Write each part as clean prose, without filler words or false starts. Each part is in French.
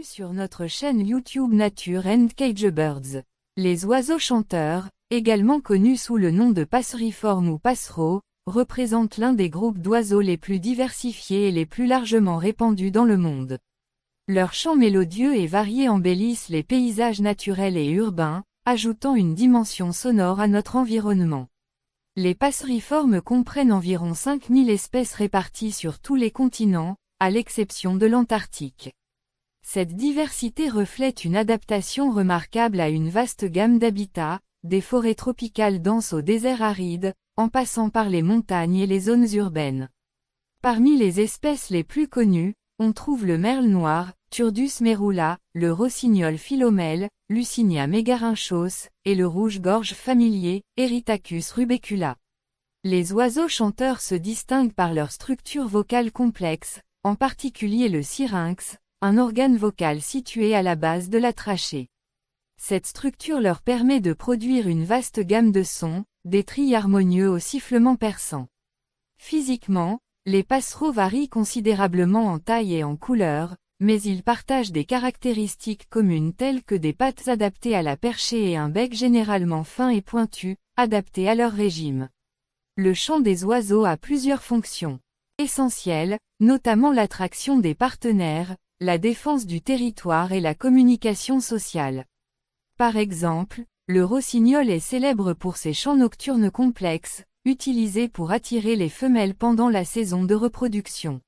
Bienvenue sur notre chaîne YouTube Nature and Cagebirds. Les oiseaux chanteurs, également connus sous le nom de passeriformes ou passereaux, représentent l'un des groupes d'oiseaux les plus diversifiés et les plus largement répandus dans le monde. Leurs chants mélodieux et variés embellissent les paysages naturels et urbains, ajoutant une dimension sonore à notre environnement. Les passeriformes comprennent environ 5000 espèces réparties sur tous les continents, à l'exception de l'Antarctique. Cette diversité reflète une adaptation remarquable à une vaste gamme d'habitats, des forêts tropicales denses au désert aride, en passant par les montagnes et les zones urbaines. Parmi les espèces les plus connues, on trouve le merle noir, Turdus merula, le rossignol philomèle, Lucinia megarynchos, et le rouge-gorge familier, Erythacus rubecula. Les oiseaux chanteurs se distinguent par leur structure vocale complexe, en particulier le syrinx, un organe vocal situé à la base de la trachée. Cette structure leur permet de produire une vaste gamme de sons, des trilles harmonieux au sifflement perçant. Physiquement, les passereaux varient considérablement en taille et en couleur, mais ils partagent des caractéristiques communes telles que des pattes adaptées à la perchée et un bec généralement fin et pointu, adapté à leur régime. Le chant des oiseaux a plusieurs fonctions essentielles, notamment l'attraction des partenaires, la défense du territoire et la communication sociale. Par exemple, le rossignol est célèbre pour ses chants nocturnes complexes, utilisés pour attirer les femelles pendant la saison de reproduction.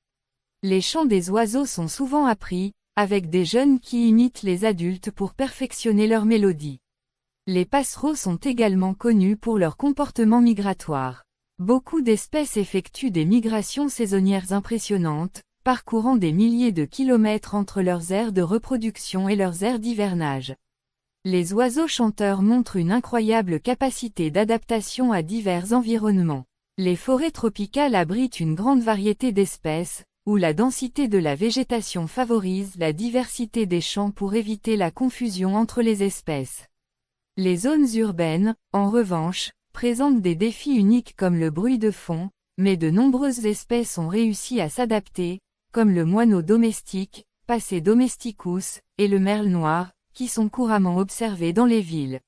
Les chants des oiseaux sont souvent appris, avec des jeunes qui imitent les adultes pour perfectionner leur mélodie. Les passereaux sont également connus pour leur comportement migratoire. Beaucoup d'espèces effectuent des migrations saisonnières impressionnantes, parcourant des milliers de kilomètres entre leurs aires de reproduction et leurs aires d'hivernage. Les oiseaux chanteurs montrent une incroyable capacité d'adaptation à divers environnements. Les forêts tropicales abritent une grande variété d'espèces, où la densité de la végétation favorise la diversité des chants pour éviter la confusion entre les espèces. Les zones urbaines, en revanche, présentent des défis uniques comme le bruit de fond, mais de nombreuses espèces ont réussi à s'adapter, comme le moineau domestique, Passer domesticus, et le merle noir, qui sont couramment observés dans les villes.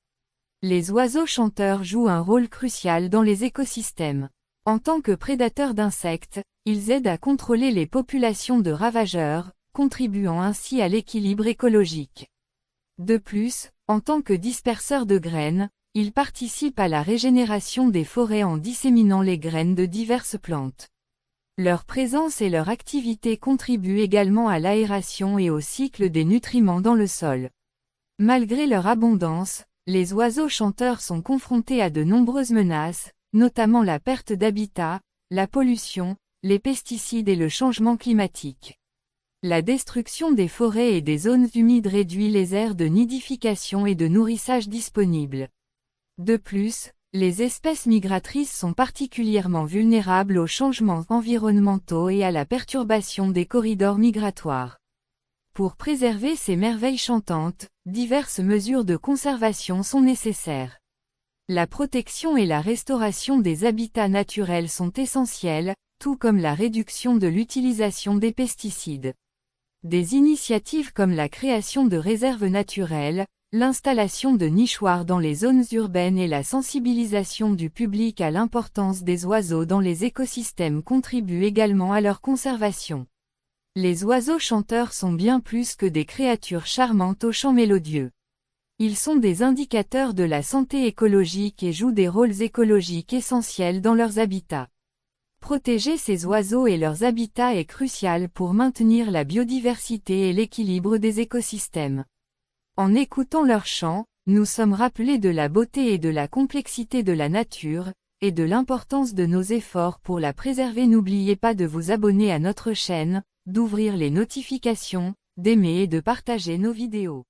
Les oiseaux chanteurs jouent un rôle crucial dans les écosystèmes. En tant que prédateurs d'insectes, ils aident à contrôler les populations de ravageurs, contribuant ainsi à l'équilibre écologique. De plus, en tant que disperseurs de graines, ils participent à la régénération des forêts en disséminant les graines de diverses plantes. Leur présence et leur activité contribuent également à l'aération et au cycle des nutriments dans le sol. Malgré leur abondance, les oiseaux chanteurs sont confrontés à de nombreuses menaces, notamment la perte d'habitat, la pollution, les pesticides et le changement climatique. La destruction des forêts et des zones humides réduit les aires de nidification et de nourrissage disponibles. De plus, les espèces migratrices sont particulièrement vulnérables aux changements environnementaux et à la perturbation des corridors migratoires. Pour préserver ces merveilles chantantes, diverses mesures de conservation sont nécessaires. La protection et la restauration des habitats naturels sont essentielles, tout comme la réduction de l'utilisation des pesticides. Des initiatives comme la création de réserves naturelles, l'installation de nichoirs dans les zones urbaines et la sensibilisation du public à l'importance des oiseaux dans les écosystèmes contribuent également à leur conservation. Les oiseaux chanteurs sont bien plus que des créatures charmantes aux chants mélodieux. Ils sont des indicateurs de la santé écologique et jouent des rôles écologiques essentiels dans leurs habitats. Protéger ces oiseaux et leurs habitats est crucial pour maintenir la biodiversité et l'équilibre des écosystèmes. En écoutant leurs chants, nous sommes rappelés de la beauté et de la complexité de la nature, et de l'importance de nos efforts pour la préserver. N'oubliez pas de vous abonner à notre chaîne, d'ouvrir les notifications, d'aimer et de partager nos vidéos.